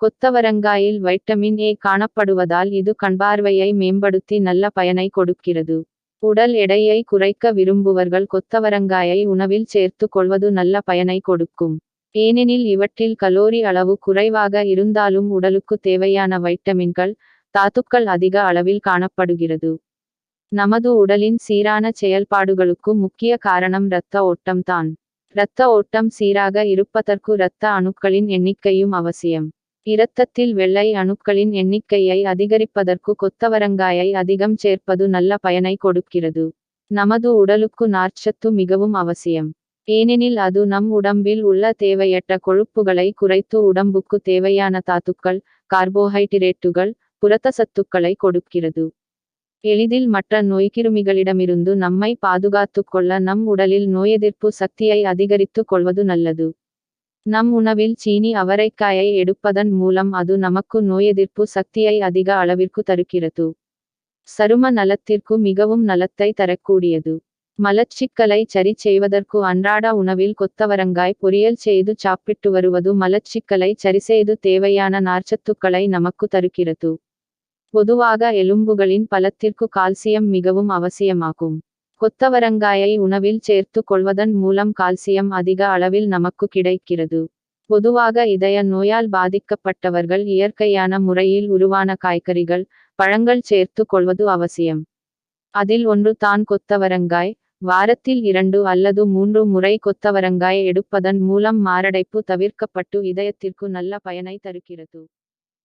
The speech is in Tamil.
கொத்தவரங்காயில் வைட்டமின் ஏ காணப்படுவதால் இது கண்பார்வையை மேம்படுத்தி நல்ல பயனை கொடுக்கிறது. உடல் எடையை குறைக்க விரும்புவர்கள் கொத்தவரங்காயை உணவில் சேர்த்து கொள்வது நல்ல பயனை கொடுக்கும். ஏனெனில் இவற்றில் கலோரி அளவு குறைவாக இருந்தாலும் உடலுக்கு தேவையான வைட்டமின்கள், தாதுக்கள் அதிக அளவில் காணப்படுகிறது. நமது உடலின் சீரான செயல்பாடுகளுக்கு முக்கிய காரணம் இரத்த ஓட்டம்தான். இரத்த ஓட்டம் சீராக இருப்பதற்கு இரத்த அணுக்களின் எண்ணிக்கையும் அவசியம். இரத்தத்தில் வெள்ளை அணுக்களின் எண்ணிக்கையை அதிகரிப்பதற்கு கொத்தவரங்காயை அதிகம் சேர்ப்பது நல்ல பயனை கொடுக்கிறது. நமது உடலுக்கு நார்ச்சத்து மிகவும் அவசியம். ஏனெனில் அது நம் உடம்பில் உள்ள தேவையற்ற கொழுப்புகளை குறைத்து உடம்புக்கு தேவையான தாதுக்கள், கார்போஹைட்ரேட்டுகள், புரதச்சத்துக்களை கொடுக்கிறது. எளிதில் மற்ற நோய்க்கிருமிகளிடமிருந்து நம்மை பாதுகாத்துக் கொள்ள நம் உடலில் நோயெதிர்ப்பு சக்தியை அதிகரித்துக் கொள்வது நல்லது. நம் உணவில் சீனி அவரைக்காயை எடுப்பதன் மூலம் அது நமக்கு நோயெதிர்ப்பு சக்தியை அதிக அளவிற்கு தருகிறது. சரும நலத்திற்கு மிகவும் நலத்தை தரக்கூடியது. மலச்சிக்கலை சரி செய்வதற்கு அன்றாட உணவில் கொத்தவரங்காய் பொரியல் செய்து சாப்பிட்டு வருவது மலச்சிக்கலை சரிசெய்து தேவையான நார்ச்சத்துக்களை நமக்கு தருகிறது. பொதுவாக எலும்புகளின் பலத்திற்கு கால்சியம் மிகவும் அவசியமாகும். கொத்தவரங்காயை உணவில் சேர்த்து கொள்வதன் மூலம் கால்சியம் அதிக அளவில் நமக்கு கிடைக்கிறது. பொதுவாக இதய நோயால் பாதிக்கப்பட்டவர்கள் இயற்கையான முறையில் உருவான காய்கறிகள், பழங்கள் சேர்த்து கொள்வது அவசியம். அதில் ஒன்று தான் கொத்தவரங்காய். வாரத்தில் 2 அல்லது 3 முறை கொத்தவரங்காய் எடுப்பதன் மூலம் மாரடைப்பு தவிர்க்கப்பட்டு இதயத்திற்கு நல்ல பயனை தருகிறது.